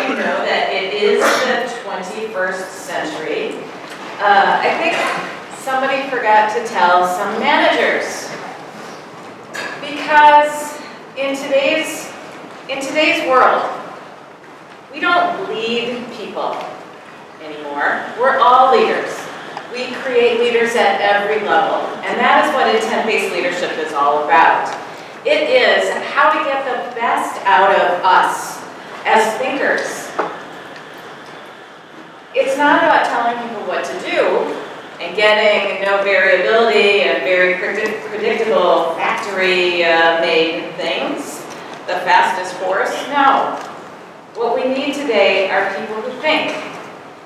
you know that it is the 21st century. I think somebody forgot to tell some managers. Because in today's world, we don't lead people anymore. We're all leaders. We create leaders at every level. And that is what intent-based leadership is all about. It is how to get the best out of us as thinkers. It's not about telling people what to do and getting no variability and very predictable factory-made things, the fastest horse. No. What we need today are people who think.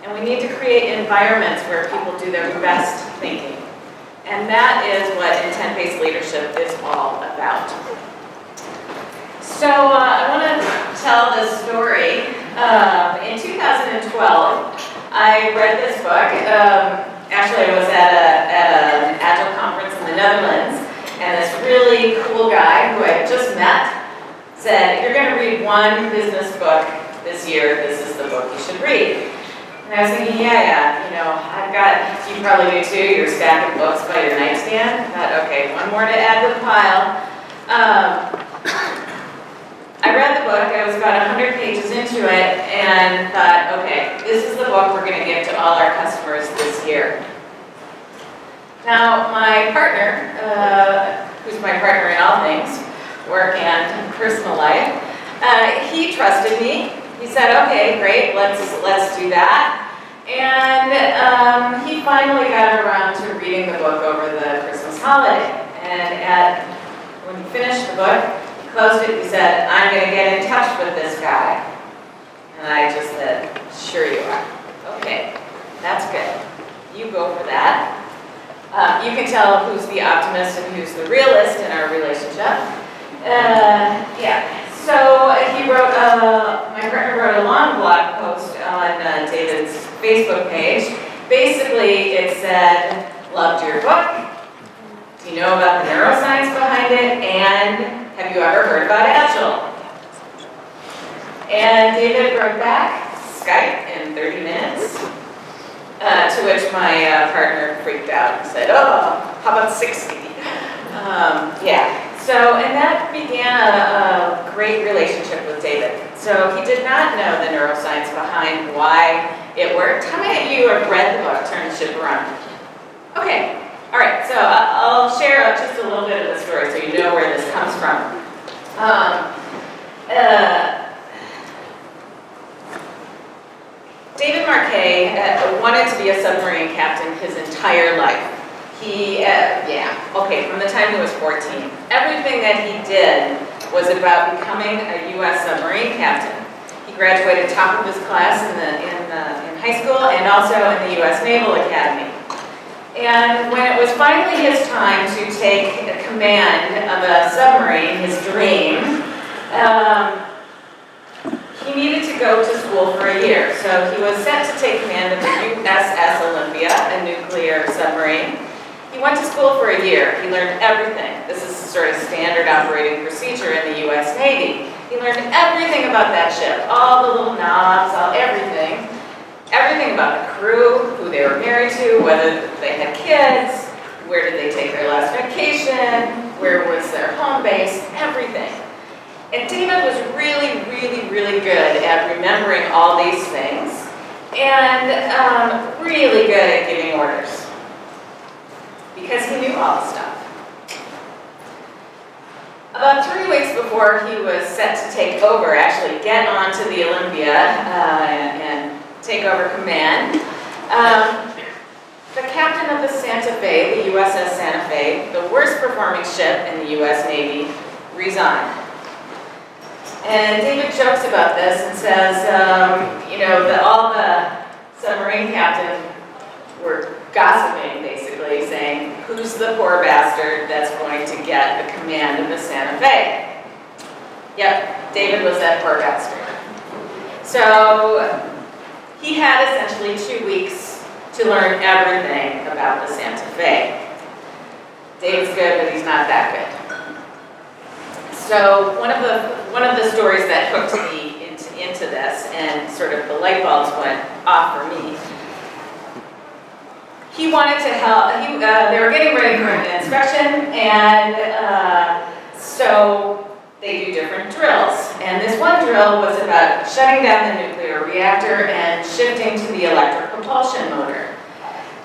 And we need to create environments where people do their best thinking. And that is what intent-based leadership is all about. So I want to tell this story. In 2012, I read this book. Actually, I was at an Agile conference in the Netherlands, and this really cool guy who I had just met said, "If you're going to read one business book this year, this is the book you should read." And I was thinking, yeah, you know, I've got, you probably do too, your stack of books by your nightstand. I thought, okay, one more to add to the pile. I read the book, I was about 100 pages into it, and thought, okay, this is the book we're going to give to all our customers this year. Now, my partner, who's my partner in all things, work and personal life, he trusted me. He said, okay, great, let's do that. And he finally got around to reading the book over the Christmas holiday. And when he finished the book, he closed it, he said, "I'm going to get in touch with this guy." And I just said, "Sure you are. Okay, that's good. You go for that." You can tell who's the optimist and who's the realist in our relationship. Yeah. So he wrote, my partner wrote a long blog post on David's Facebook page. Basically, it said, "Loved your book. Do you know about the neuroscience behind it? And have you ever heard about Agile?" And David wrote back, Skype in 30 minutes, to which my partner freaked out and said, "Oh, how about 60? Yeah. So, and that began a great relationship with David. So he did not know the neuroscience behind why it worked. How many of you have read the book, Turn the Ship Around? Okay, all right, so I'll share just a little bit of the story so you know where this comes from. David Marquet wanted to be a submarine captain his entire life. He, from the time he was 14. Everything that he did was about becoming a U.S. submarine captain. He graduated top of his class in high school and also in the U.S. Naval Academy. And when it was finally his time to take command of a submarine, his dream, he needed to go to school for a year. So he was set to take command of the USS Olympia, a nuclear submarine. He went to school for a year. He learned everything. This is sort of standard operating procedure in the U.S. Navy. He learned everything about that ship, all the little knobs, everything. Everything about the crew, who they were married to, whether they had kids, where did they take their last vacation, where was their home base, everything. And David was really, really, really good at remembering all these things and really good at giving orders because he knew all the stuff. About 3 weeks before he was set to take over, actually get onto the Olympia and take over command, the captain of the Santa Fe, the USS Santa Fe, the worst performing ship in the U.S. Navy, resigned. And David jokes about this and says, all the submarine captains were gossiping, basically, saying, who's the poor bastard that's going to get the command of the Santa Fe? Yep, David was that poor bastard. So he had essentially 2 weeks to learn everything about the Santa Fe. David's good, but he's not that good. So one of the stories that hooked me into into this, and sort of the light bulbs went off for me. He wanted to help, they were getting ready for an inspection, and so they do different drills. And this one drill was about shutting down the nuclear reactor and shifting to the electric propulsion motor.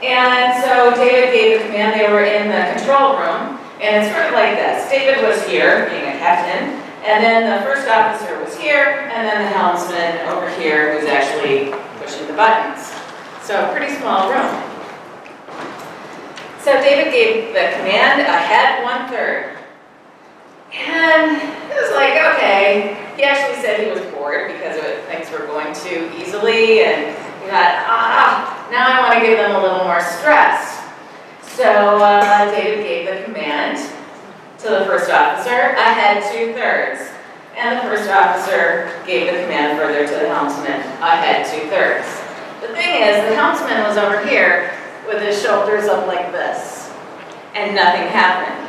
And so David gave the command. They were in the control room, and it's sort of like this. David was here, being a captain, and then the first officer was here, and then the helmsman over here who's actually pushing the buttons. So a pretty small room. So David gave the command, ahead 1/3. And it was like, okay. He actually said he was bored because things were going too easily, and he thought, now I want to give them a little more stress. So David gave the command to the first officer, ahead 2/3. And the first officer gave the command further to the helmsman, ahead 2/3. The thing is, the helmsman was over here with his shoulders up like this, and nothing happened.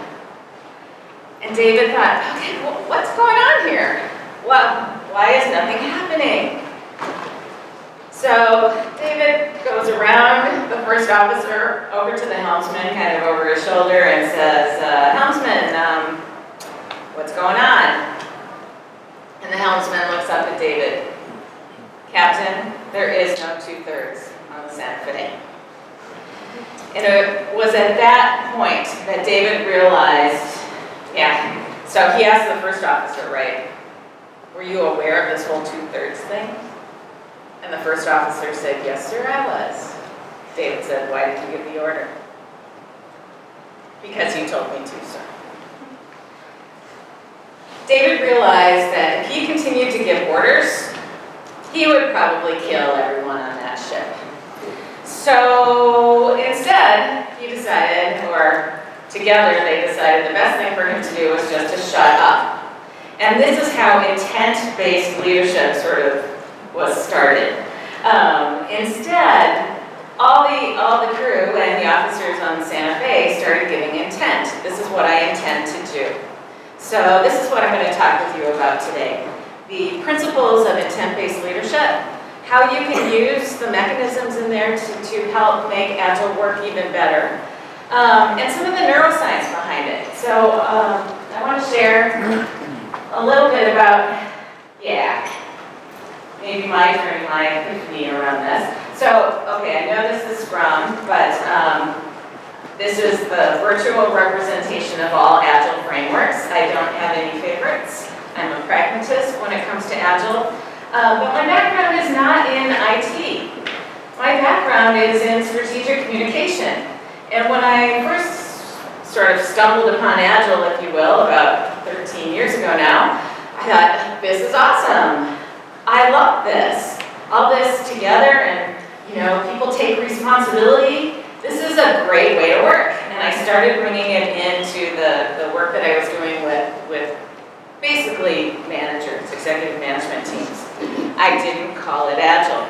And David thought, okay, well, what's going on here? Well, why is nothing happening? So David goes around the first officer over to the helmsman, kind of over his shoulder, and says, helmsman, what's going on? And the helmsman looks up at David. Captain, there is no 2/3 on the Santa Fe. And it was at that point that David realized, yeah, so he asked the first officer, right, were you aware of this whole 2/3 thing? And the first officer said, yes, sir, I was. David said, why did you give the order? Because you told me to, sir. David realized that if he continued to give orders, he would probably kill everyone on that ship. So instead, he decided, or together they decided the best thing for him to do was just to shut up. And this is how intent-based leadership sort of was started. Instead, all the crew and the officers on the Santa Fe started giving intent. This is what I intend to do. So this is what I'm going to talk with you about today. The principles of intent-based leadership, how you can use the mechanisms in there to help make Agile work even better, and some of the neuroscience behind it. So I want to share a little bit about, maybe my journey, my epiphany around this. So, okay, I know this is Scrum, but this is the virtual representation of all Agile frameworks. I don't have any favorites. I'm a pragmatist when it comes to Agile. But my background is not in IT. My background is in strategic communication. And when I first sort of stumbled upon Agile, if you will, about 13 years ago now, I thought, this is awesome. I love this. All this together, and people take responsibility. This is a great way to work. And I started bringing it into the work that I was doing with basically managers, executive management teams. I didn't call it Agile.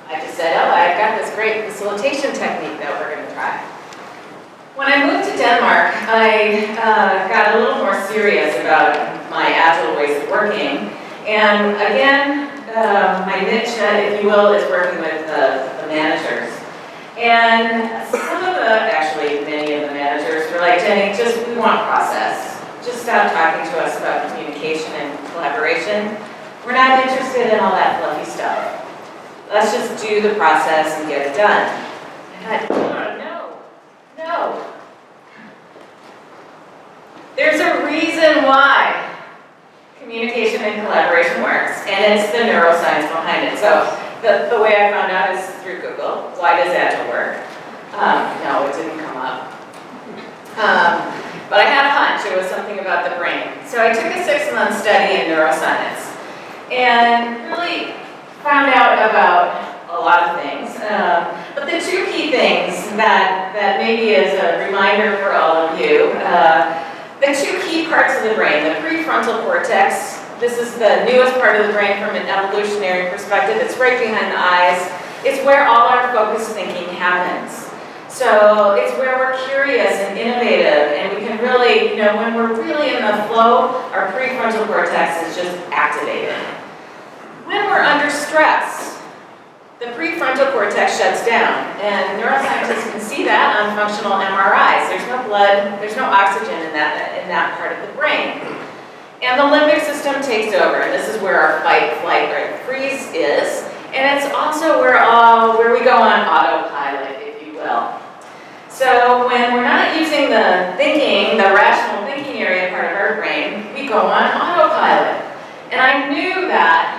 I just said, I've got this great facilitation technique that we're going to try. When I moved to Denmark, I got a little more serious about my Agile ways of working. And again, my niche, if you will, is working with the managers. And some of actually many of the managers were like, Jenni, we want process. Just stop talking to us about communication and collaboration. We're not interested in all that fluffy stuff. Let's just do the process and get it done. And I thought, no. There's a reason why communication and collaboration works, and it's the neuroscience behind it. So the way I found out is through Google. Why does Agile work? No, it didn't come up. But I had a hunch. It was something about the brain. So I took a 6-month study in neuroscience and really found out about a lot of things. But the 2 key things that maybe is a reminder for all of you, the 2 key parts of the brain, the prefrontal cortex, this is the newest part of the brain from an evolutionary perspective. It's right behind the eyes. It's where all our focused thinking happens. So it's where we're curious and innovative, and we can really, when we're really in the flow, our prefrontal cortex is just activated. When we're under stress, the prefrontal cortex shuts down, and neuroscientists can see that on functional MRIs. There's no blood, there's no oxygen in that part of the brain. And the limbic system takes over, and this is where our fight, flight, or freeze is. And it's also where we go on autopilot, if you will. So when we're not using the thinking, the rational thinking area part of our brain, we go on autopilot. And I knew that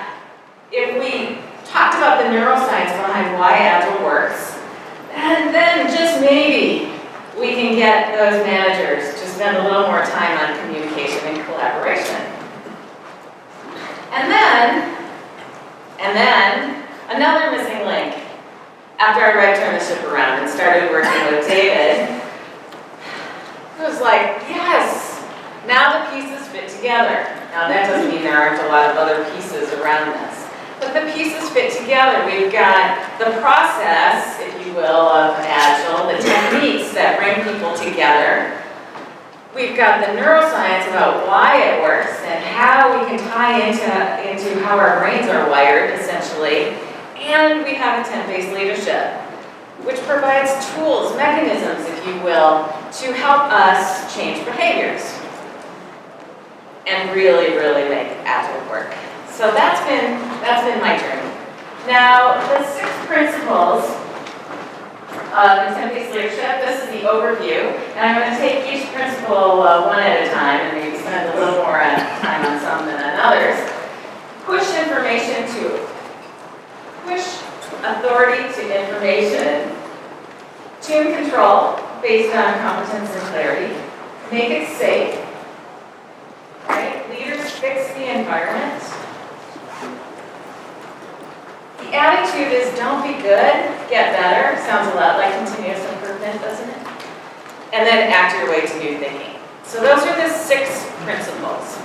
if we talked about the neuroscience behind why Agile works, and then just maybe we can get those managers to spend a little more time on communication and collaboration. And then another missing link. After I turned the ship around and started working with David, it was like, yes, now the pieces fit together. Now that doesn't mean there aren't a lot of other pieces around this. But the pieces fit together. We've got the process, if you will, of Agile, the techniques that bring people together. We've got the neuroscience about why it works and how we can tie into how our brains are wired, essentially. And we have intent-based leadership, which provides tools, mechanisms, if you will, to help us change behaviors and really, really make Agile work. So that's been my journey. Now, the 6 principles of intent-based leadership, this is the overview, and I'm going to take each principle one at a time and maybe spend a little more time on some than on others. Push authority to information, tune control based on competence and clarity, make it safe, right? Leaders fix the environment. The attitude is don't be good, get better. Sounds a lot like continuous improvement, doesn't it? And then act your way to new thinking. So those are the 6 principles.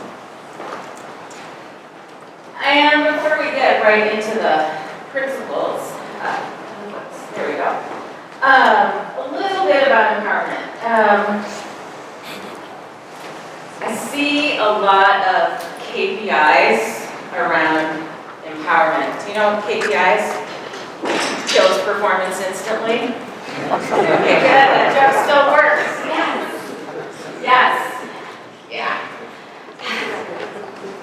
And before we get right into the principles, there we go. A little bit about empowerment. I see a lot of KPIs around empowerment. Do you know KPIs? Kills performance instantly. Okay, good. That joke still works. Yes. Yes. Yeah.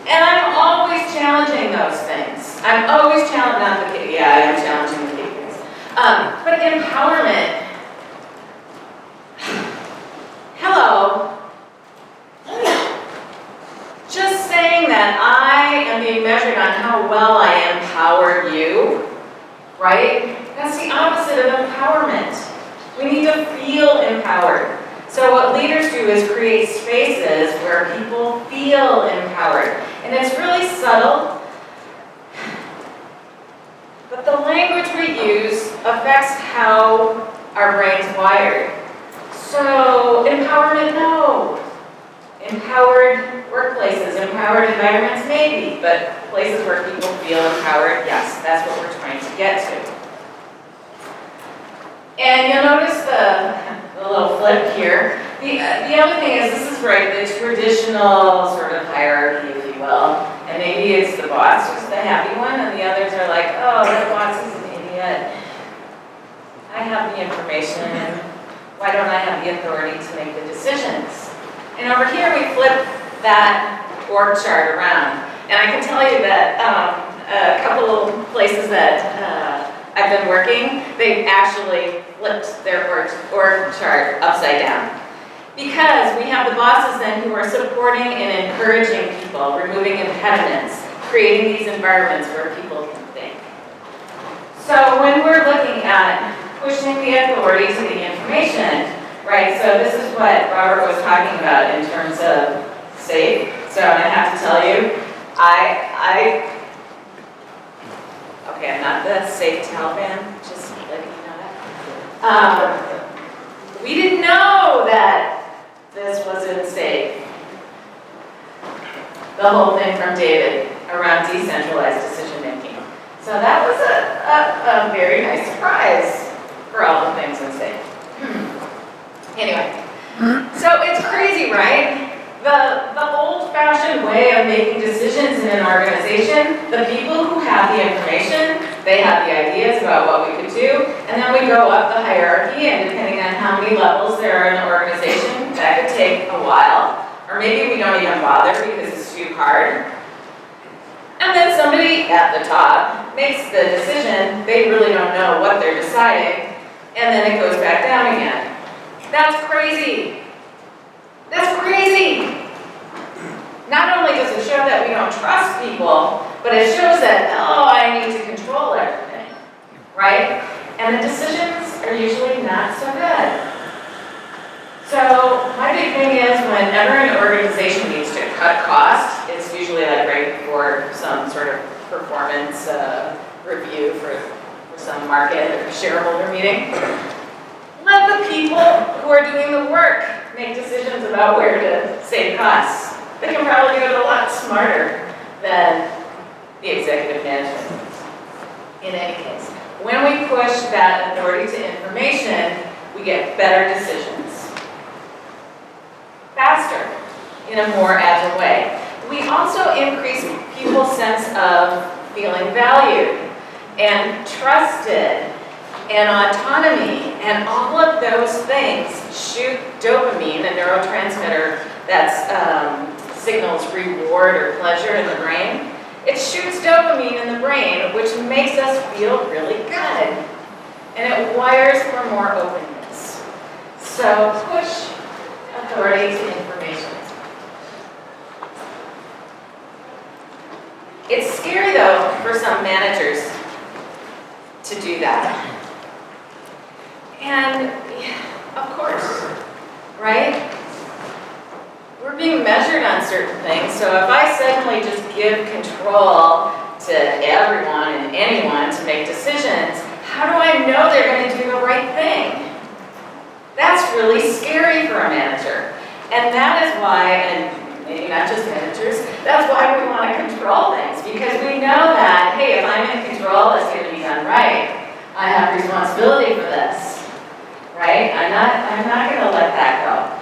And I'm always challenging those things. I'm always challenging, not the KPI, I'm challenging the KPIs. But empowerment. Hello. Just saying that I am being measured on how well I empower you, right? That's the opposite of empowerment. We need to feel empowered. So what leaders do is create spaces where people feel empowered. And it's really subtle, but the language we use affects how our brain's wired. So empowerment, no. Empowered workplaces, empowered environments, maybe, but places where people feel empowered, yes, that's what we're trying to get to. And you'll notice the little flip here. The other thing is, this is right, the traditional sort of hierarchy, if you will. And maybe it's the boss, just the happy one, and the others are like, oh, the boss is an idiot. I have the information, and why don't I have the authority to make the decisions? And over here, we flip that org chart around. And I can tell you that a couple of places that I've been working, they've actually flipped their org chart upside down. Because we have the bosses then who are supporting and encouraging people, removing impediments, creating these environments where people can think. So when we're looking at pushing the authority to the information, right, so this is what Robert was talking about in terms of safe. So I have to tell you, okay, I'm not the safe Taliban, just letting you know that. We didn't know that this wasn't safe. The whole thing from David around decentralized decision making. So that was a very nice surprise for all the things in safe. Anyway, so it's crazy, right? The old-fashioned way of making decisions in an organization, the people who have the information, they have the ideas about what we could do, and then we go up the hierarchy, and depending on how many levels there are in the organization, that could take a while. Or maybe we don't even bother because it's too hard. And then somebody at the top makes the decision, they really don't know what they're deciding, and then it goes back down again. That's crazy. That's crazy. Not only does it show that we don't trust people, but it shows that, oh, I need to control everything, right? And the decisions are usually not so good. So my big thing is whenever an organization needs to cut costs, it's usually like right before some sort of performance review for some market or shareholder meeting. Let the people who are doing the work make decisions about where to save costs. They can probably do it a lot smarter than the executive management. In any case, when we push that authority to information, we get better decisions. Faster, in a more agile way. We also increase people's sense of feeling valued and trusted and autonomy, and all of those things shoot dopamine, a neurotransmitter that signals reward or pleasure in the brain. It shoots dopamine in the brain, which makes us feel really good, and it wires for more openness. So push authority to information. It's scary though for some managers to do that. And of course, right? We're being measured on certain things, so if I suddenly just give control to everyone and anyone to make decisions, how do I know they're going to do the right thing? That's really scary for a manager. And that is why, and maybe not just managers, that's why we want to control things, because we know that, hey, if I'm in control, it's going to be done right. I have responsibility for this, right? I'm not going to let that go.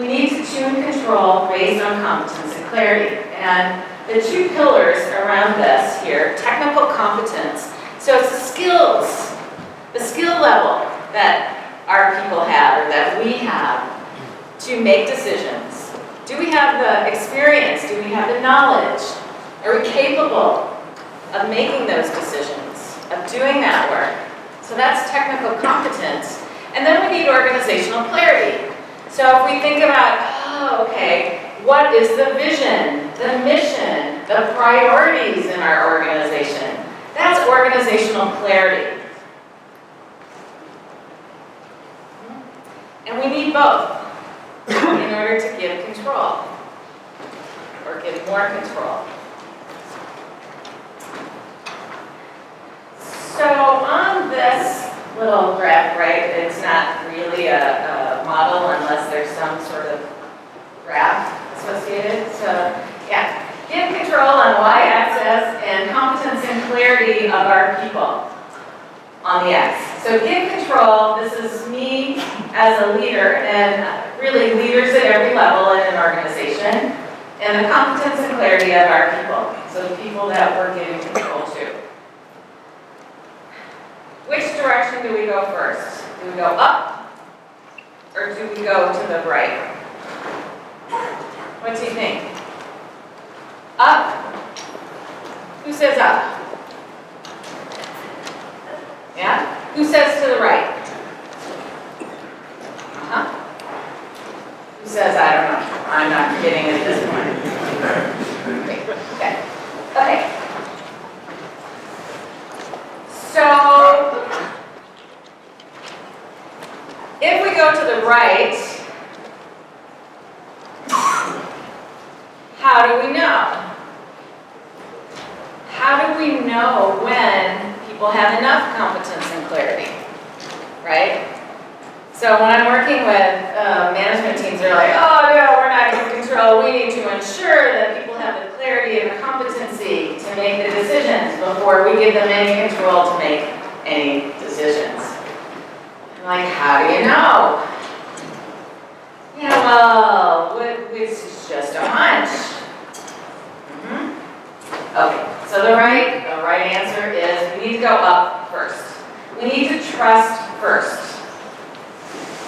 We need to tune control based on competence and clarity. And the two pillars around this here, technical competence. So it's the skills, the skill level that our people have or that we have to make decisions. Do we have the experience? Do we have the knowledge? Are we capable of making those decisions, of doing that work? So that's technical competence. And then we need organizational clarity. So if we think about, oh, okay, what is the vision, the mission, the priorities in our organization? That's organizational clarity. And we need both in order to give control, or give more control. So on this little graph, right, it's not really a model unless there's some sort of graph associated. So yeah, give control on y-axis and competence and clarity of our people on the x. So give control, this is me as a leader, and really leaders at every level in an organization, and the competence and clarity of our people, so the people that we're giving control to. Which direction do we go first? Do we go up, or do we go to the right? What do you think? Up? Who says up? Yeah? Who says to the right? Uh-huh. Who says, I don't know, I'm not kidding at this point. Okay. Okay. So, if we go to the right, how do we know? How do we know when people have enough competence and clarity, right? So when I'm working with management teams, they're like, oh no, we're not in control. We need to ensure that people have the clarity and the competency to make the decisions before we give them any control to make any decisions. I'm like, how do you know? Yeah, well, which just a hunch. Okay, so the right answer is we need to go up first. We need to trust first.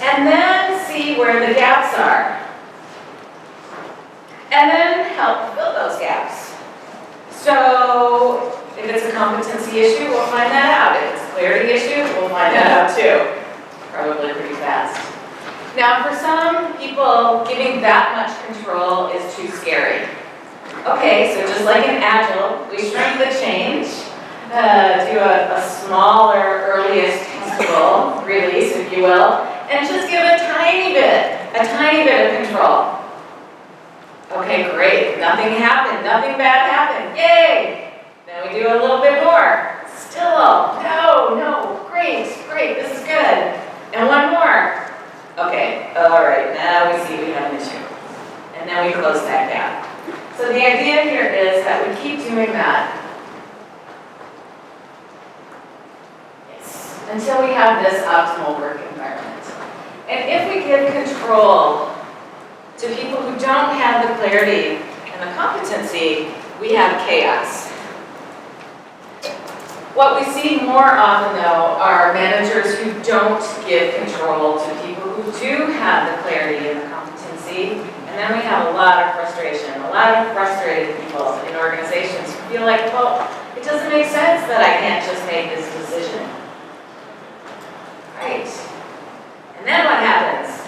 And then see where the gaps are. And then help fill those gaps. So if it's a competency issue, we'll find that out. If it's a clarity issue, we'll find that out too. Probably pretty fast. Now for some people, giving that much control is too scary. Okay, so just like in Agile, we shrink the change to a smaller, earliest testable release, if you will, and just give a tiny bit of control. Okay, great, nothing happened, nothing bad happened, yay! Then we do a little bit more. Still, no, great, this is good. And one more. Okay, all right, now we see we have an issue. And then we close that gap. So the idea here is that we keep doing that. Yes, until we have this optimal work environment. And if we give control to people who don't have the clarity and the competency, we have chaos. What we see more often, though, are managers who don't give control to people who do have the clarity and the competency. And then we have a lot of frustration, a lot of frustrated people in organizations who feel like, well, it doesn't make sense that I can't just make this decision. Right. And then what happens?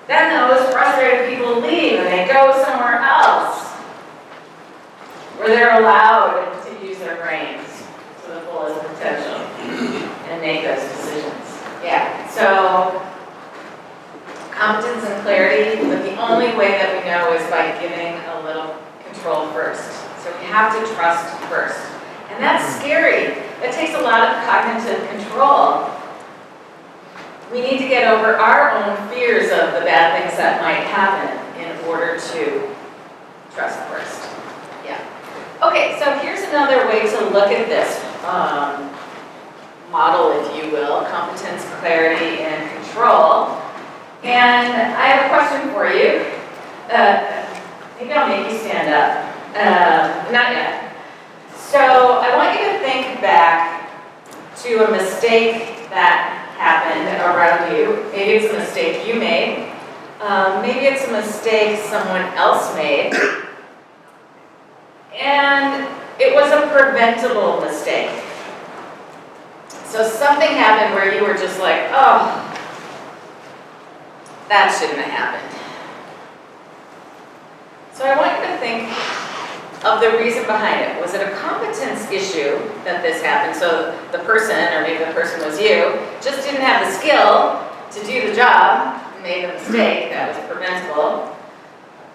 Then those frustrated people leave and they go somewhere else where they're allowed to use their brains to the fullest potential and make those decisions. Yeah, so competence and clarity, but the only way that we know is by giving a little control first. So we have to trust first. And that's scary. That takes a lot of cognitive control. We need to get over our own fears of the bad things that might happen in order to trust first. Yeah. Okay, so here's another way to look at this model, if you will, competence, clarity, and control. And I have a question for you. Maybe I'll make you stand up. Not yet. So I want you to think back to a mistake that happened around you. Maybe it's a mistake you made. Maybe it's a mistake someone else made. And it was a preventable mistake. So something happened where you were just like, oh, that shouldn't have happened. So I want you to think of the reason behind it. Was it a competence issue that this happened? So the person, or maybe the person was you, just didn't have the skill to do the job, made a mistake that was preventable.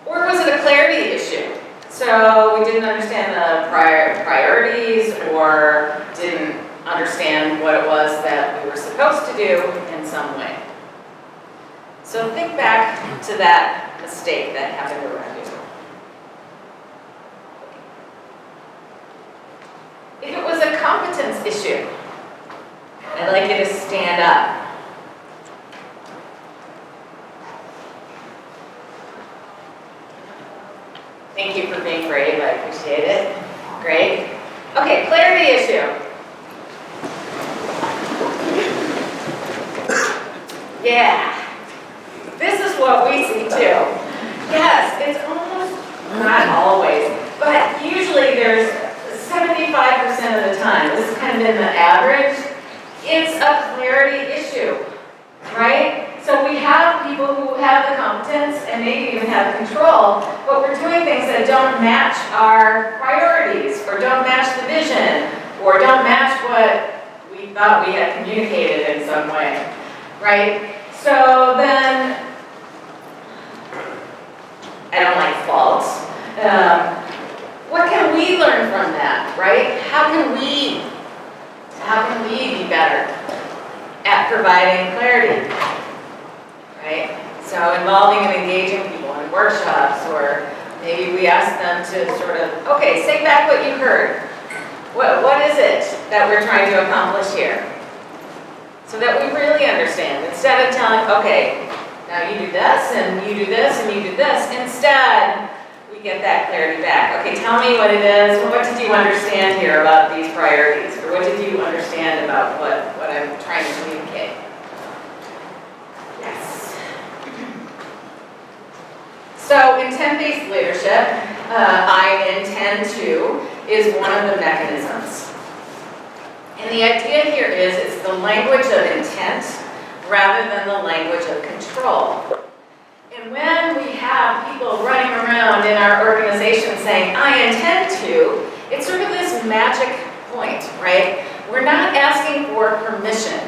Or was it a clarity issue? So we didn't understand the priorities or didn't understand what it was that we were supposed to do in some way. So think back to that mistake that happened around you. If it was a competence issue, I'd like you to stand up. Thank you for being brave, I appreciate it. Great. Okay, clarity issue. Yeah. This is what we see too. Yes, it's almost, not always, but usually there's 75% of the time, this is kind of in the average, it's a clarity issue, right? So we have people who have the competence and maybe even have control, but we're doing things that don't match our priorities, or don't match the vision, or don't match what we thought we had communicated in some way, right? So then, I don't like faults. What can we learn from that, right? How can we be better at providing clarity, right? So involving and engaging people in workshops, or maybe we ask them to sort of, okay, say back what you heard. What is it that we're trying to accomplish here? So that we really understand, instead of telling, okay, now you do this, and you do this, and you do this. Instead, we get that clarity back. Okay, tell me what it is. What did you understand here about these priorities? Or what did you understand about what I'm trying to communicate? Yes. So intent-based leadership, I intend to, is one of the mechanisms. And the idea here is it's the language of intent rather than the language of control. And when we have people running around in our organization saying, I intend to, it's sort of this magic point, right? We're not asking for permission,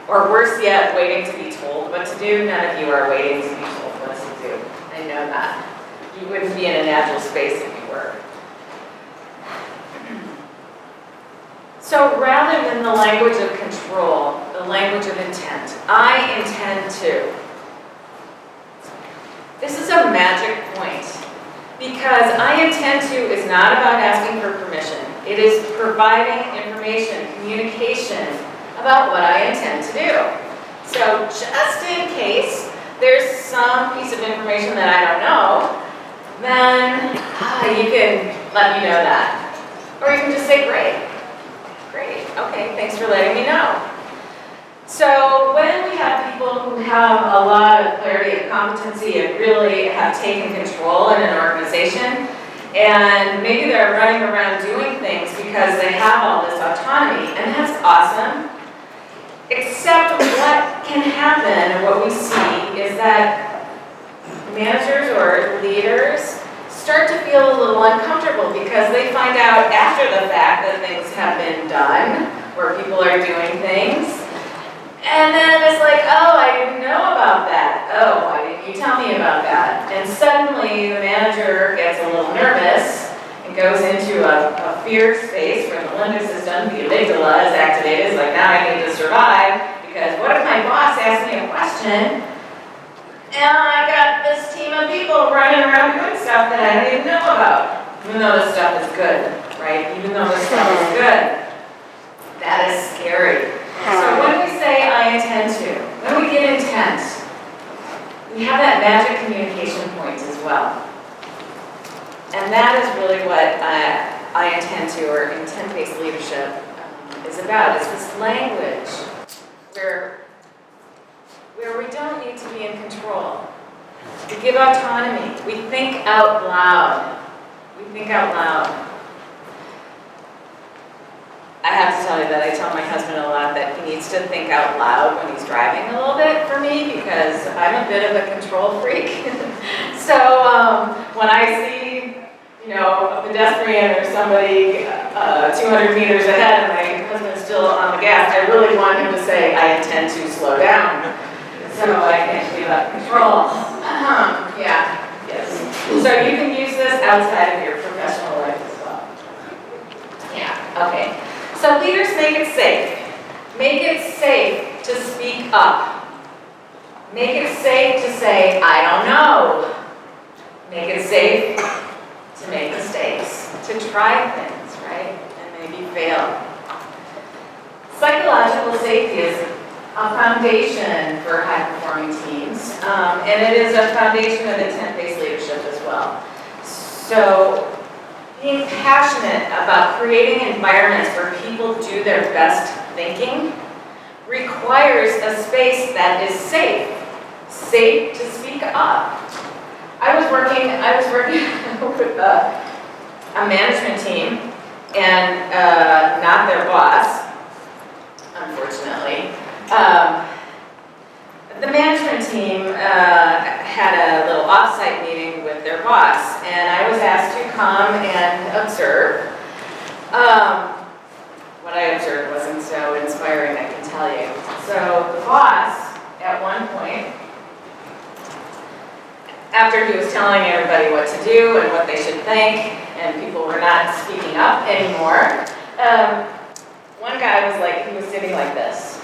or worse yet, waiting to be told what to do. None of you are waiting to be told what to do. I know that. You wouldn't be in an agile space if you were. So rather than the language of control, the language of intent, I intend to. This is a magic point, because I intend to is not about asking for permission. It is providing information, communication about what I intend to do. So just in case there's some piece of information that I don't know, then you can let me know that. Or you can just say, great, okay, thanks for letting me know. So when we have people who have a lot of clarity and competency and really have taken control in an organization, and maybe they're running around doing things because they have all this autonomy, and that's awesome. Except what can happen, and what we see, is that managers or leaders start to feel a little uncomfortable because they find out after the fact that things have been done, where people are doing things, and then it's like, oh, I didn't know about that. Oh, why didn't you tell me about that? And suddenly the manager gets a little nervous and goes into a fear space where the limbic system, the amygdala, is activated. It's like, now I need to survive, because what if my boss asks me a question and I got this team of people running around doing stuff that I didn't know about? Even though this stuff is good, right? Even though this stuff is good. That is scary. So when we say I intend to, when we get intent, we have that magic communication point as well. And that is really what I intend to, or intent-based leadership, is about. It's this language where we don't need to be in control. We give autonomy. We think out loud. We think out loud. I have to tell you that I tell my husband a lot that he needs to think out loud when he's driving a little bit for me, because I'm a bit of a control freak. So when I see, a pedestrian or somebody 200 meters ahead and my husband's still on the gas, I really want him to say, I intend to slow down, so I can give up control. Yes. So you can use this outside of your professional life as well. Yeah, okay. So leaders make it safe. Make it safe to speak up. Make it safe to say, I don't know. Make it safe to make mistakes, to try things, right? And maybe fail. Psychological safety is a foundation for high-performing teams, and it is a foundation of intent-based leadership as well. So being passionate about creating environments where people do their best thinking requires a space that is safe to speak up. I was working with a management team, and not their boss, unfortunately. The management team had a little off-site meeting with their boss, and I was asked to come and observe. What I observed wasn't so inspiring, I can tell you. So the boss, at one point, after he was telling everybody what to do and what they should think, and people were not speaking up anymore, one guy was like, he was sitting like this.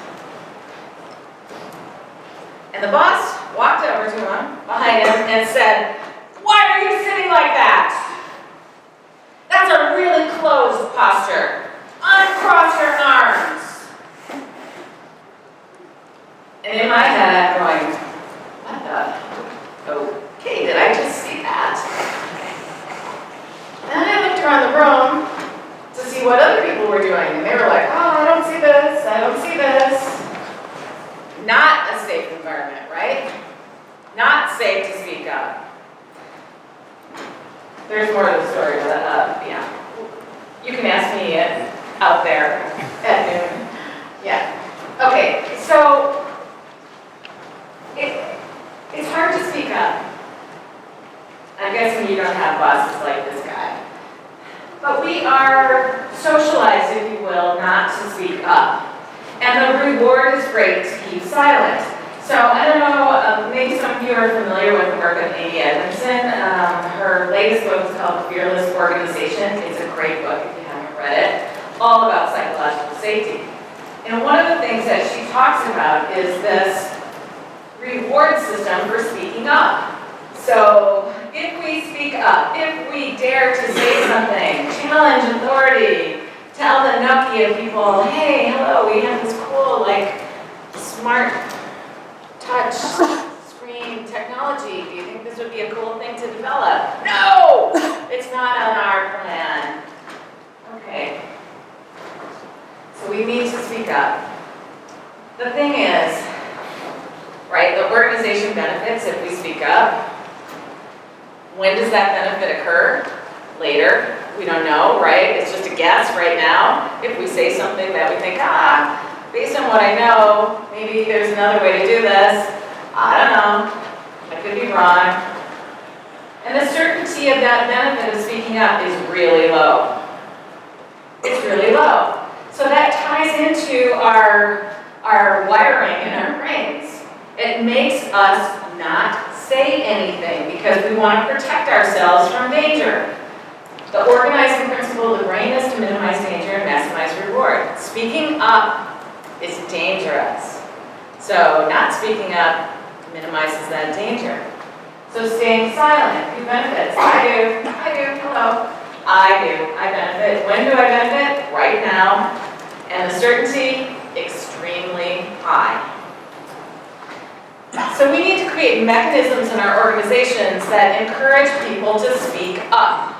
And the boss walked over to him, behind him, and said, why are you sitting like that? That's a really closed posture. Uncross your arms. And in my head, I'm going, safe to speak up. There's more to the story, but yeah. You can ask me out there at noon. Yeah. Okay, so it's hard to speak up. I'm guessing you don't have bosses like this guy. But we are socialized, if you will, not to speak up. And the reward is great to keep silent. So I don't know, maybe some of you are familiar with the work of Amy Edmondson. Her latest book is called Fearless Organization. It's a great book if you haven't read it, all about psychological safety. And one of the things that she talks about is this reward system for speaking up. So if we speak up, if we dare to say something, challenge authority, tell the Nokia people, hey, hello, we have this cool, like, smart touch screen technology. Do you think this would be a cool thing to develop? No! It's not on our plan. Okay. So we need to speak up. The thing is, right, the organization benefits if we speak up. When does that benefit occur? Later. We don't know, right? It's just a guess right now. If we say something that we think, based on what I know, maybe there's another way to do this. I don't know. I could be wrong. And the certainty of that benefit of speaking up is really low. It's really low. So that ties into our wiring in our brains. It makes us not say anything because we want to protect ourselves from danger. The organizing principle of the brain is to minimize danger and maximize reward. Speaking up is dangerous. So not speaking up minimizes that danger. So staying silent, who benefits? I do, hello. I benefit. When do I benefit? Right now. And the certainty, extremely high. So we need to create mechanisms in our organizations that encourage people to speak up,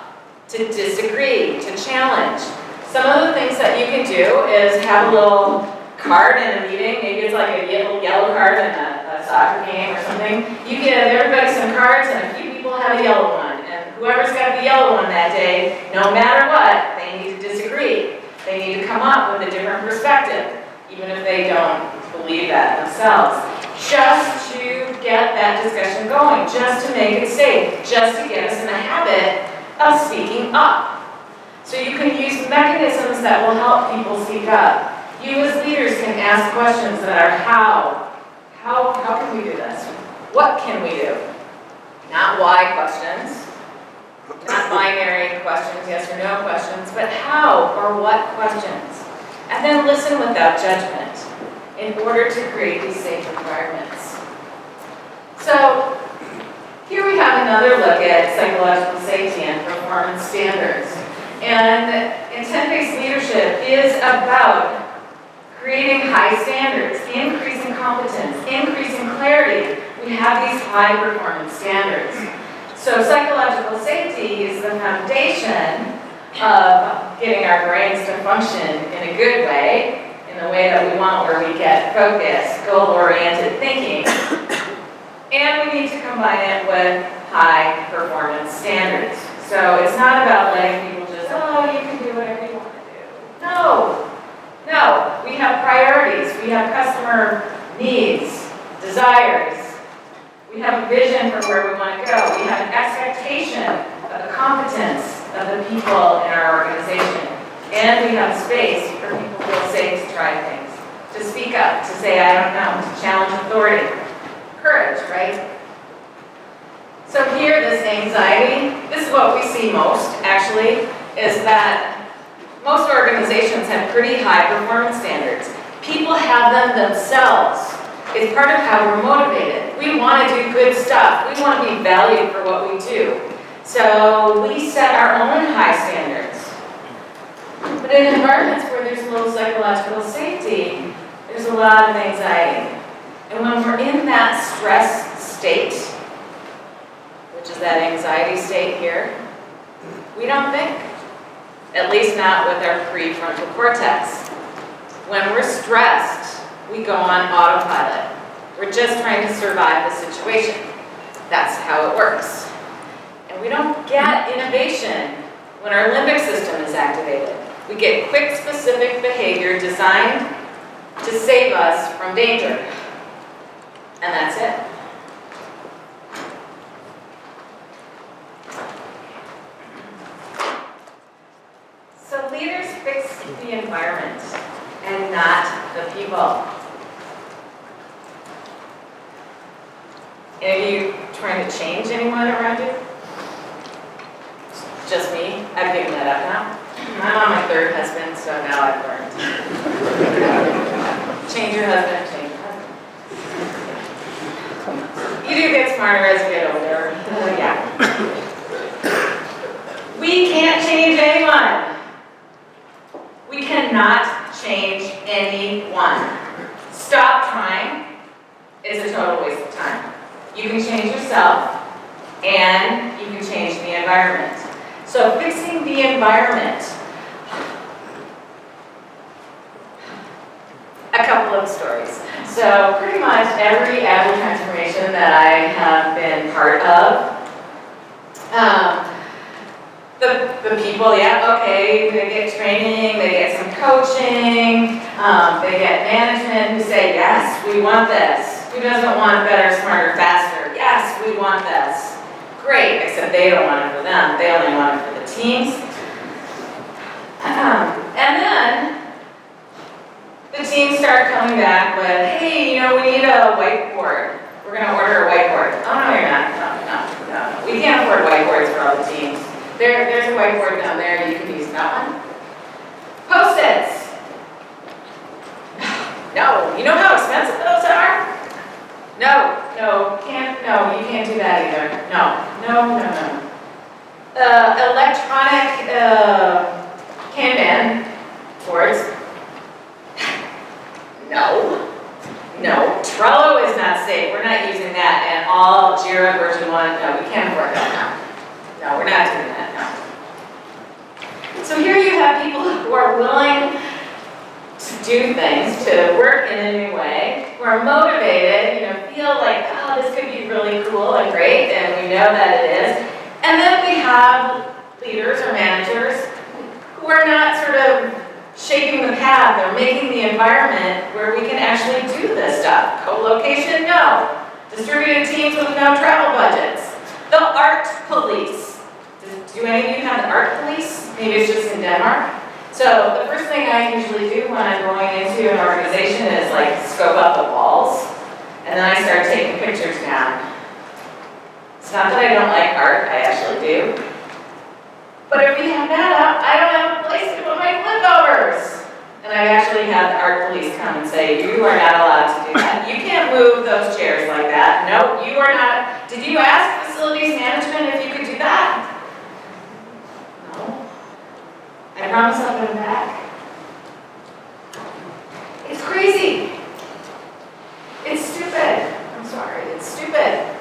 to disagree, to challenge. Some of the things that you can do is have a little card in a meeting. Maybe it's like a little yellow card in a soccer game or something. You give everybody some cards and a few people have a yellow one. And whoever's got the yellow one that day, no matter what, they need to disagree. They need to come up with a different perspective, even if they don't believe that themselves. Just to get that discussion going, just to make it safe, just to get us in the habit of speaking up. So you can use mechanisms that will help people speak up. You as leaders can ask questions that are how can we do this? What can we do? Not why questions, not binary questions, yes or no questions, but how or what questions. And then listen without judgment in order to create these safe environments. So here we have another look at psychological safety and performance standards. And intent-based leadership is about creating high standards, increasing competence, increasing clarity. We have these high performance standards. So psychological safety is the foundation of getting our brains to function in a good way, in the way that we want, where we get focused, goal-oriented thinking. And we need to combine it with high performance standards. So it's not about letting people just, you can do whatever you want to do. No. We have priorities. We have customer needs, desires. We have a vision for where we want to go. We have an expectation of the competence of the people in our organization. And we have space for people to feel safe to try things, to speak up, to say, I don't know, to challenge authority. Courage, right? So here, this anxiety, this is what we see most, actually, is that most organizations have pretty high performance standards. People have them themselves. It's part of how we're motivated. We want to do good stuff. We want to be valued for what we do. So we set our own high standards. But in environments where there's low psychological safety, there's a lot of anxiety. And when we're in that stress state, which is that anxiety state here, we don't think. At least not with our prefrontal cortex. When we're stressed, we go on autopilot. We're just trying to survive the situation. That's how it works. And we don't get innovation when our limbic system is activated. We get quick, specific behavior designed to save us from danger. And that's it. So leaders fix the environment and not the people. Any of you trying to change anyone around you? Just me? I've given that up now. I'm on my third husband, so now I've learned. Change your husband, change your husband. You do get smarter as you get older. Yeah. We can't change anyone. We cannot change anyone. Stop trying. It's a total waste of time. You can change yourself, and you can change the environment. So fixing the environment. A couple of stories. So pretty much every Agile transformation that I have been part of, the people, yeah, okay, they get training, they get some coaching, they get management who say, yes, we want this. Who doesn't want better, smarter, faster? Yes, we want this. Great, except they don't want it for them. They only want it for the teams. And then the teams start coming back with, hey, we need a whiteboard. We're going to order a whiteboard. Oh, no, you're not. No. We can't afford whiteboards for all the teams. There's a whiteboard down there. You can use that one. Post-its. No. You know how expensive those are? No, you can't do that either. No. Electronic Kanban boards. No. Trello is not safe. We're not using that. And all Jira version 1, no, we can't afford that. No, we're not doing that. No. So here you have people who are willing to do things, to work in a new way, who are motivated, feel like, oh, this could be really cool and great, and we know that it is. And then we have leaders or managers who are not sort of shaping the path or making the environment where we can actually do this stuff. Co-location, no. Distributed teams with no travel budgets. The art police. Do any of you have the art police? Maybe it's just in Denmark. So the first thing I usually do when I'm going into an organization is scope out the walls, and then I start taking pictures down. It's not that I don't like art, I actually do. But if we have that up, I don't have a place to put my flipovers. And I actually had the art police come and say, you are not allowed to do that. You can't move those chairs like that. No, you are not. Did you ask facilities management if you could do that? I promise I'll put them back. It's crazy. It's stupid. I'm sorry, it's stupid.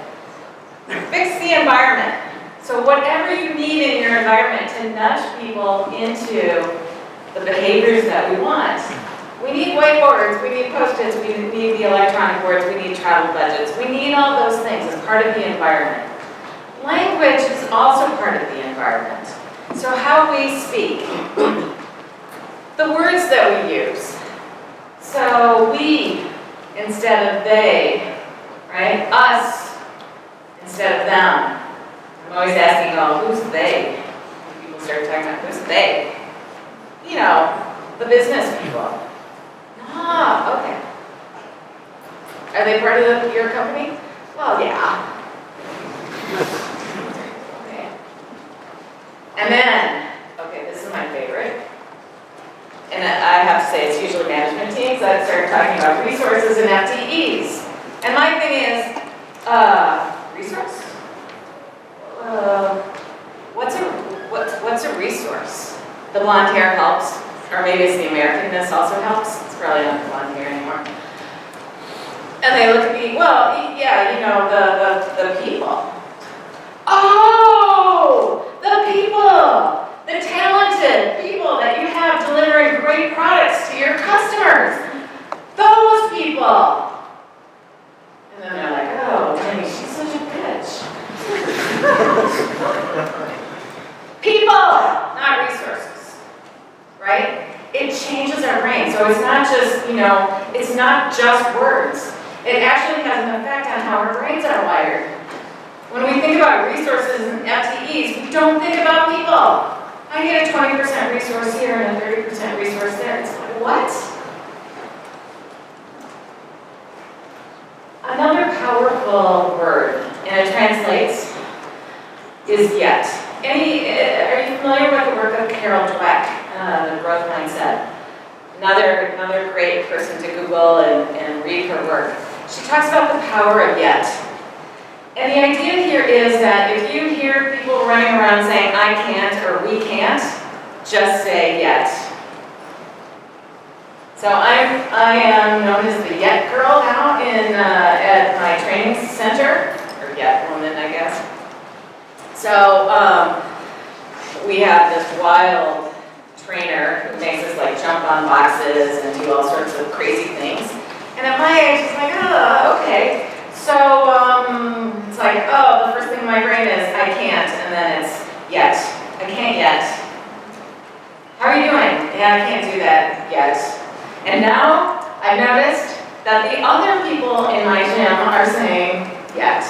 Fix the environment. So whatever you need in your environment to nudge people into the behaviors that we want. We need whiteboards, we need post-its, we need the electronic boards, we need travel budgets. We need all those things as part of the environment. Language is also part of the environment. So how we speak, the words that we use. So we instead of they, right? Us instead of them. I'm always asking, who's they? When people start talking about who's they? The business people. Ah, okay. Are they part of your company? Well, yeah. And then, this is my favorite. And I have to say it's usually management teams that start talking about resources and FTEs. And my thing is, resource? What's a resource? The blonde hair helps, or maybe it's the Americanness also helps. It's probably not the blonde hair anymore. And they look at me, well, yeah, the people. Oh, the people, the talented people that you have delivering great products to your customers. Those people. And then they're like, oh, Jenni, she's such a bitch. not just words. It actually has an effect on how our brains are wired. When we think about resources and FTEs, we don't think about people. I need a 20% resource here and a 30% resource there. It's like, what? Another powerful word, and it translates, is yet. Are you familiar with the work of Carol Dweck, the growth mindset? Another great person to Google and read her work. She talks about the power of yet. And the idea here is that if you hear people running around saying, I can't or we can't, just say yet. So I am known as the yet girl now at my training center, or yet woman, I guess. So we have this wild trainer who makes us like jump on boxes and do all sorts of crazy things. And at my age, it's like, oh, okay. So it's like, oh, the first thing in my brain is, I can't, and then it's yet. I can't yet. How are you doing? Yeah, I can't do that yet. And now I've noticed that the other people in my gym are saying yet.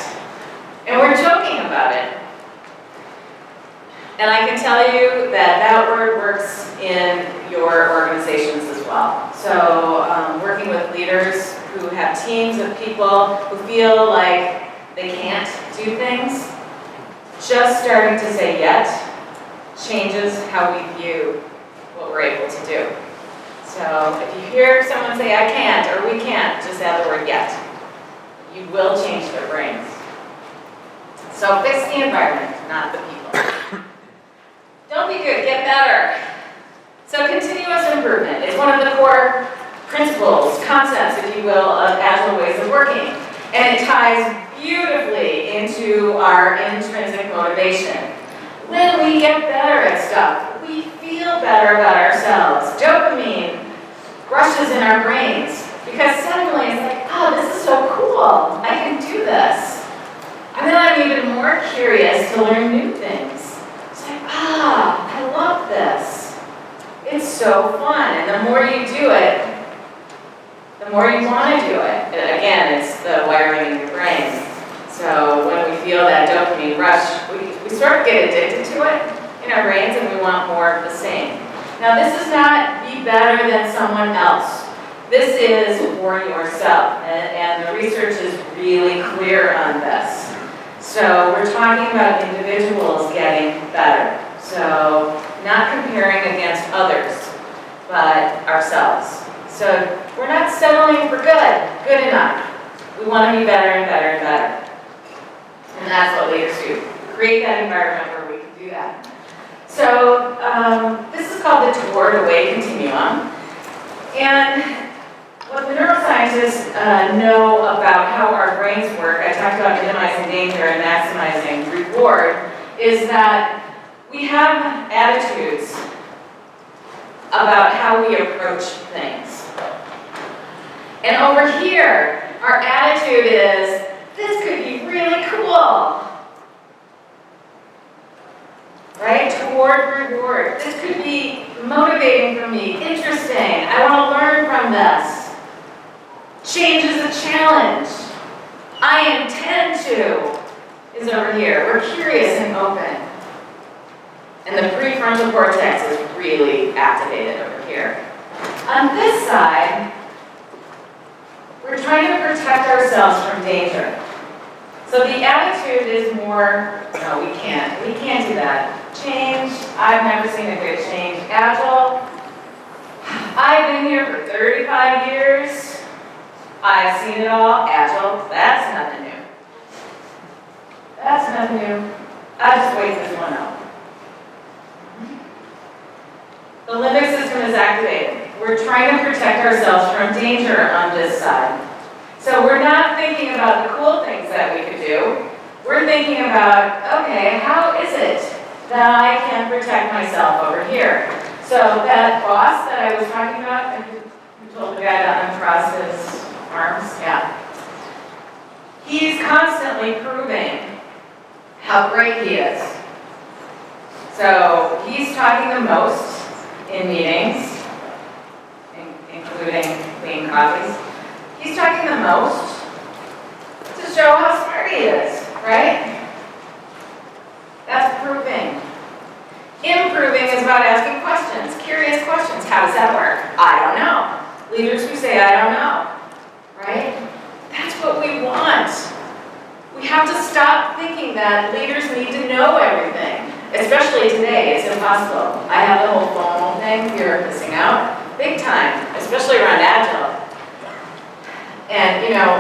And we're joking about it. And I can tell you that that word works in your organizations as well. So working with leaders who have teams of people who feel like they can't do things, just starting to say yet changes how we view what we're able to do. So if you hear someone say I can't or we can't, just add the word yet. You will change their brains. So fix the environment, not the people. Don't be good, get better. So continuous improvement is one of the core principles, concepts, if you will, of Agile ways of working. And it ties beautifully into our intrinsic motivation. When we get better at stuff, we feel better about ourselves. Dopamine rushes in our brains because suddenly it's like, oh, this is so cool. I can do this. And then I'm even more curious to learn new things. It's like, I love this. It's so fun. And the more you do it, the more you want to do it. Again, it's the wiring in your brain. So when we feel that dopamine rush, we sort of get addicted to it in our brains and we want more of the same. Now this is not be better than someone else. This is for yourself. And the research is really clear on this. So we're talking about individuals getting better. So not comparing against others, but ourselves. So we're not settling for good enough. We want to be better and better and better. And that's what leaders do. Create that environment where we can do that. So this is called the Away Continuum. And what the neuroscientists know about how our brains work, I talked about minimizing danger and maximizing reward, is that we have attitudes about how we approach things. And over here, our attitude is, this could be really cool. Right? Toward reward. This could be motivating for me, interesting. I want to learn from this. Change is a challenge. I intend to is over here. We're curious and open. And the prefrontal cortex is really activated over here. On this side, we're trying to protect ourselves from danger. So the attitude is more, no, we can't do that. Change, I've never seen a good change. Agile, I've been here for 35 years. I've seen it all. Agile, that's nothing new. That's nothing new. I'll just wait this one out. The limbic system is activated. We're trying to protect ourselves from danger on this side. So we're not thinking about the cool things that we could do. We're thinking about, okay, how is it that I can protect myself over here? So that boss that I was talking about, and you told the guy to uncross his arms, yeah. He's constantly proving how great he is. So he's talking the most in meetings, including clean coffees. He's talking the most to show how smart he is, right? That's proving. Improving is about asking questions, curious questions. How does that work? I don't know. Leaders who say, I don't know, right? That's what we want. We have to stop thinking that leaders need to know everything, especially today. It's impossible. I have the whole FOMO thing, fear of missing out, big time, especially around Agile. And, you know,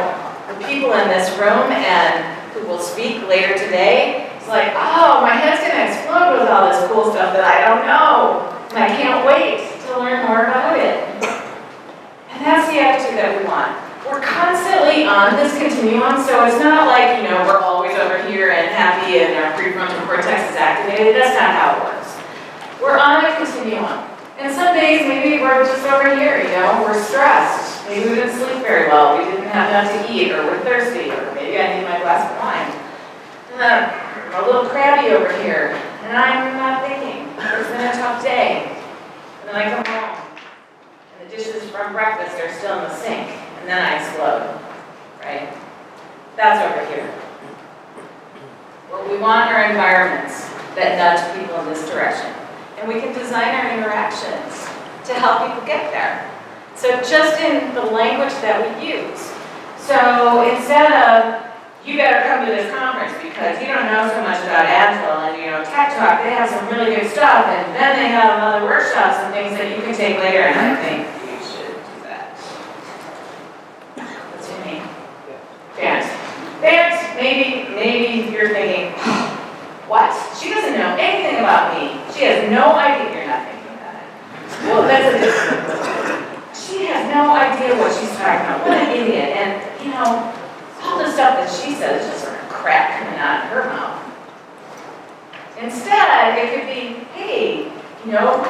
the people in this room and who will speak later today, it's like, oh, my head's going to explode with all this cool stuff that I don't know. And I can't wait to learn more about it. And that's the attitude that we want. We're constantly on this continuum, so it's not like, you know, we're always over here and happy and our prefrontal cortex is activated. That's not how it works. We're on a continuum. And some days, maybe we're just over here, you know, we're stressed. Maybe we didn't sleep very well, we didn't have enough to eat, or we're thirsty, or maybe I need my glass of wine. And I'm a little crabby over here, and I'm not thinking. It's been a tough day. And then I come home, and the dishes from breakfast are still in the sink, and then I explode, right? That's over here. What we want are environments that nudge people in this direction. And we can design our interactions to help people get there. So just in the language that we use. So instead of, you better come to this conference because you don't know so much about Agile and, you know, TechTalk, they have some really good stuff, and then they have other workshops and things that you can take later, and I think you should do that. What's your name? Vance. Vance, maybe you're thinking, what? She doesn't know anything about me. She has no idea. You're not thinking that. Well, that's a different. She has no idea what she's talking about. What an idiot. And, you know, all the stuff that she says is just sort of crap coming out of her mouth. Instead, it could be, hey, you know,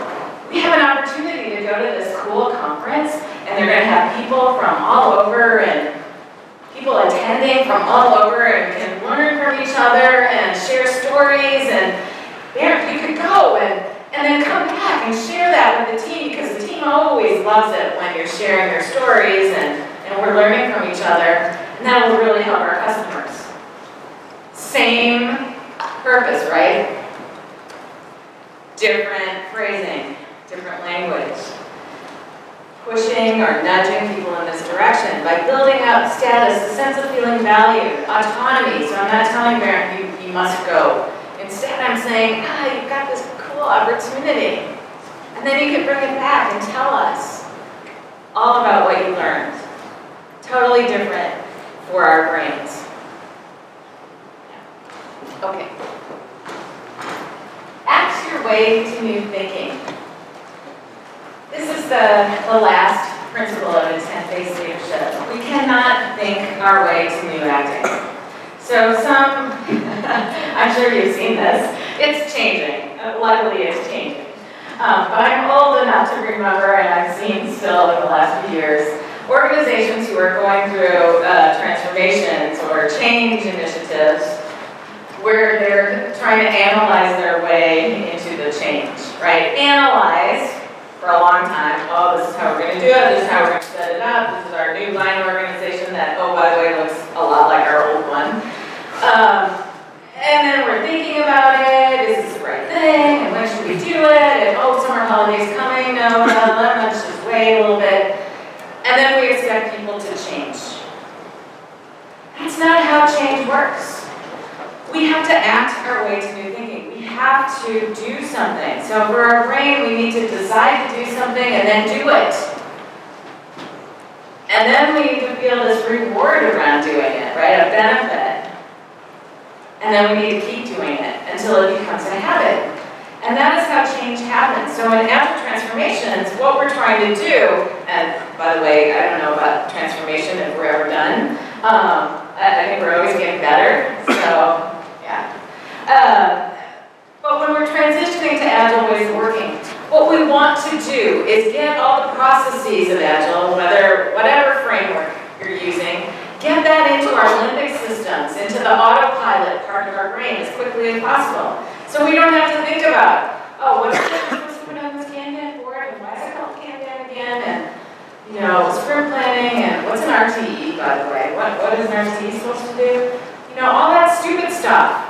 we have an opportunity to go to this cool conference, and they're going to have people from all over and people attending from all over and can learn from each other and share stories, and there you could go and then come back and share that with the team, because the team always loves it when you're sharing your stories and we're learning from each other, and that will really help our customers. Same purpose, right? Different phrasing, different language. Pushing or nudging people in this direction by building up status, a sense of feeling valued, autonomy. So I'm not telling Baron, you must go. Instead, I'm saying, you've got this cool opportunity. And then you can bring it back and tell us all about what you learned. Totally different for our brains. Okay. Act your way to new thinking. This is the last principle of intent-based leadership. We cannot think our way to new acting. So I'm sure you've seen this. It's changing. Luckily, it's changing. But I'm old enough to remember, and I've seen still in the last few years, organizations who are going through transformations or change initiatives where they're trying to analyze their way into the change, right? Analyze for a long time. Oh, this is how we're going to do it. This is how we're going to set it up. This is our new line organization that, oh, by the way, looks a lot like our old one. And then we're thinking about it. Is this the right thing? And when should we do it? And, oh, summer holiday's coming. No, let's just wait a little bit. And then we expect people to change. That's not how change works. We have to act our way to new thinking. We have to do something. So for our brain, we need to decide to do something and then do it. And then we need to feel this reward around doing it, right? A benefit. And then we need to keep doing it until it becomes a habit. And that is how change happens. So in Agile transformations, what we're trying to do, and by the way, I don't know about transformation if we're ever done. I think we're always getting better. So, yeah. But when we're transitioning to Agile ways of working, what we want to do is get all the processes of Agile, whatever framework you're using, get that into our limbic systems, into the autopilot part of our brain as quickly as possible. So we don't have to think about, oh, what am I supposed to put on this Kanban board, and why is it called Kanban again, and, sprint planning and what's an RTE, by the way? What is an RTE supposed to do? All that stupid stuff.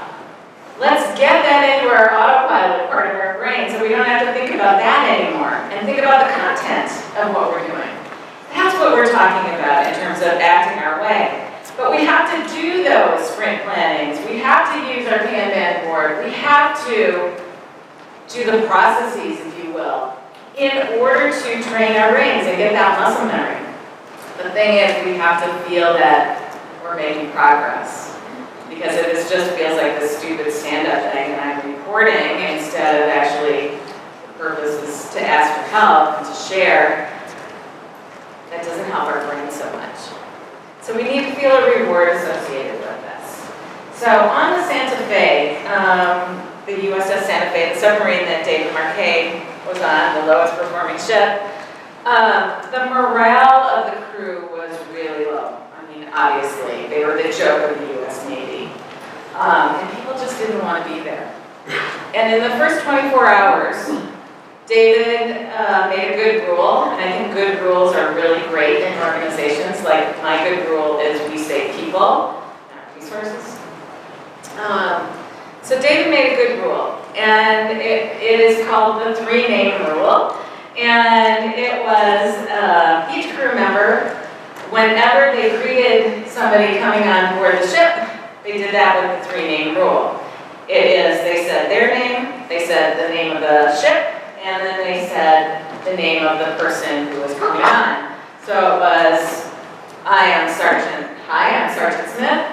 Let's get that into our autopilot part of our brain so we don't have to think about that anymore and think about the content of what we're doing. That's what we're talking about in terms of acting our way. But we have to do those sprint plannings. We have to use our Kanban board. We have to do the processes, if you will, in order to train our brains and get that muscle memory. The thing is, we have to feel that we're making progress. Because if this just feels like this stupid stand-up thing and I'm reporting instead of actually the purpose is to ask for help and to share, that doesn't help our brain so much. So we need to feel a reward associated with this. So on the Santa Fe, the USS Santa Fe, the submarine that David Marquet was on, the lowest performing ship, the morale of the crew was really low. Obviously, they were the joke of the U.S. Navy. And people just didn't want to be there. And in the first 24 hours, David made a good rule, and I think good rules are really great in organizations. Like, my good rule is we say people, not resources. So David made a good rule, and it is called the 3-name rule. And it was each crew member, whenever they greeted somebody coming on board the ship, they did that with the 3-name rule. It is, they said their name, they said the name of the ship, and then they said the name of the person who was coming on. So it was, hi, I'm Sergeant Smith.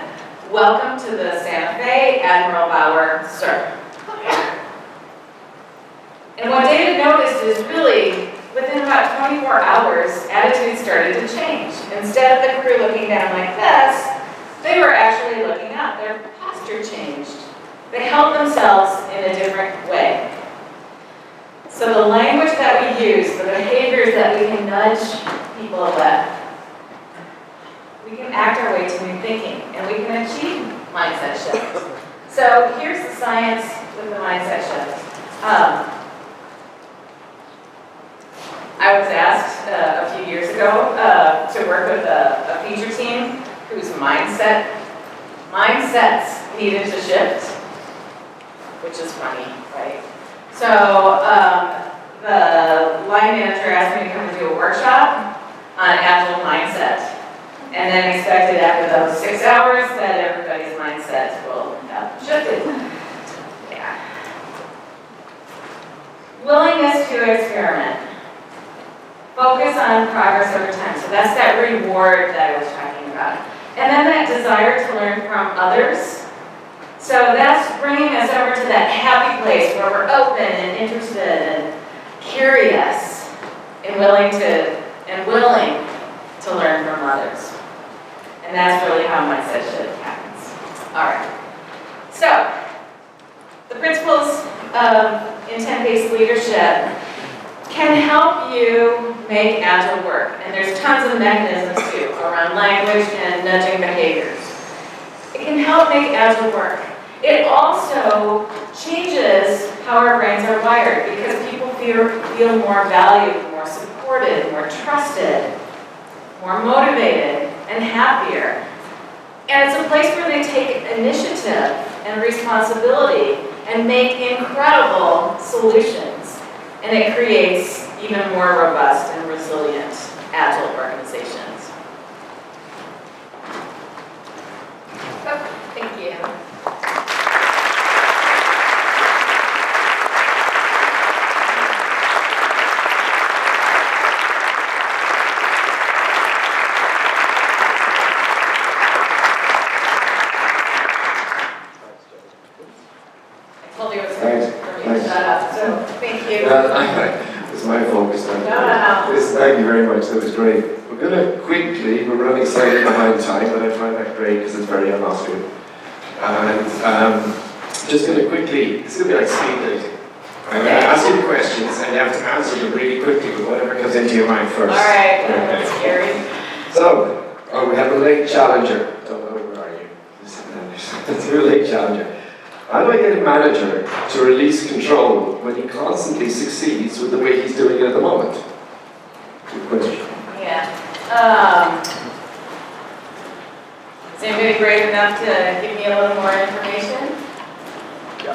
Welcome to the Santa Fe, Admiral Bauer, sir. And what David noticed is really, within about 24 hours, attitudes started to change. Instead of the crew looking down like this, they were actually looking up. Their posture changed. They held themselves in a different way. So the language that we use, the behaviors that we can nudge people with, we can act our way to new thinking, and we can achieve mindset shifts. So here's the science with the mindset shift. I was asked a few years ago to work with a feature team whose mindsets needed to shift, which is funny, right? So the line manager asked me to come and do a workshop on Agile mindset, and then expected after those 6 hours that everybody's mindsets will have shifted. Yeah. Willingness to experiment. Focus on progress over time. So that's that reward that I was talking about. And then that desire to learn from others. So that's bringing us over to that happy place where we're open and interested and curious and willing to learn from others. And that's really how mindset shift happens. All right. So the principles of intent-based leadership can help you make Agile work. And there's tons of mechanisms too around language and nudging behaviors. It can help make Agile work. It also changes how our brains are wired because people feel more valued, more supported, more trusted, more motivated, and happier. And it's a place where they take initiative and responsibility and make incredible solutions. And it creates even more robust and resilient Agile organizations. Thank you. I told you it was going to shut up, so thank you. It's my focus. No. Thank you very much, that was great. We're going to quickly, we're running slightly behind time, but I find that great because it's very un-Austrian. And just going to quickly, it's going to be like speed dating. I'm going to ask you the questions and you have to answer them really quickly with whatever comes into your mind first. All right, that's scary. So, we have a late challenger. Don't know, where are you? It's a late challenger. How do I get a manager to release control when he constantly succeeds with the way he's doing it at the moment? Good question. Yeah. Is anybody brave enough to give me a little more information? Yeah.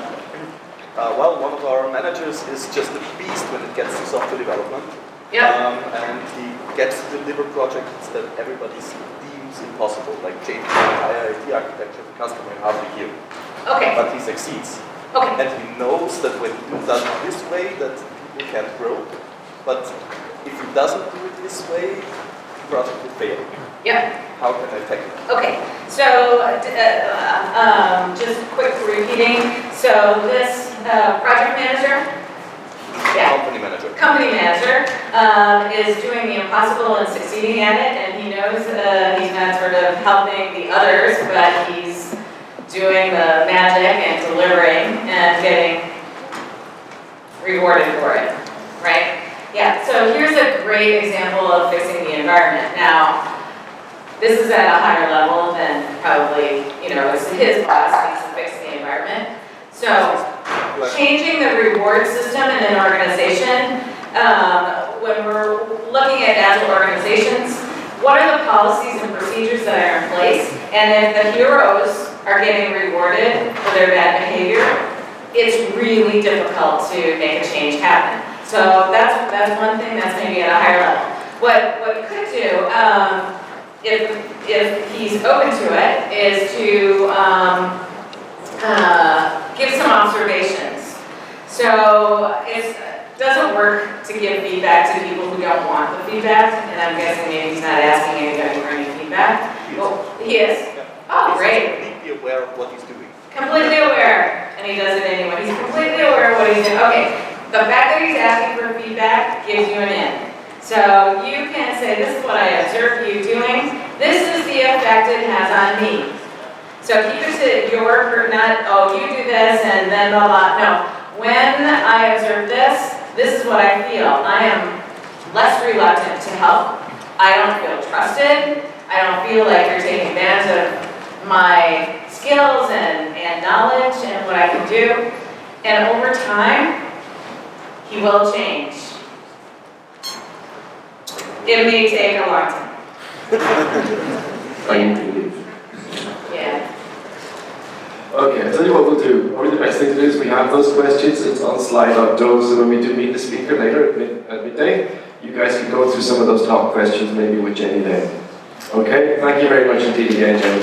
Well, one of our managers is just a beast when it gets to software development. Yep. And he gets to deliver projects that everybody deems impossible, like changing the entire IT architecture of the customer in half a year. Okay. But he succeeds. Okay. And he knows that when he does it this way, that people can't grow. But if he doesn't do it this way, the project will fail. Yep. How can I tackle it? Okay. So, just quick repeating. So this project manager, company manager is doing the impossible and succeeding at it, and he knows he's not sort of helping the others, but he's doing the magic and delivering and getting rewarded for it, right? Yeah, so here's a great example of fixing the environment. Now, this is at a higher level than probably, it's his boss needs to fix the environment. So, changing the reward system in an organization, when we're looking at agile organizations, what are the policies and procedures that are in place? And if the heroes are getting rewarded for their bad behavior, it's really difficult to make a change happen. So that's one thing that's maybe at a higher level. What you could do, if he's open to it, is to give some observations. So it doesn't work to give feedback to people who don't want the feedback, and I'm guessing maybe he's not asking anybody for any feedback. Well, he is? Oh, great. He's completely aware of what he's doing. Completely aware, and he does it anyway. He's completely aware of what he's doing. Okay, the fact that he's asking for feedback gives you an in. So you can say, this is what I observed you doing. This is the effect it has on me. So keep it to your, not, oh, you do this and then blah, blah. No, when I observe this, this is what I feel. I am less reluctant to help. I don't feel trusted. I don't feel like you're taking advantage of my skills and knowledge and what I can do. And over time, he will change. It may take a long time. Yeah. Okay, I'll tell you what we'll do. Probably the best thing to do is we have those questions, it's on slide.do, so when we do meet the speaker later at midday, you guys can go through some of those top questions maybe with Jenny then. Okay, thank you very much indeed again, Jenny.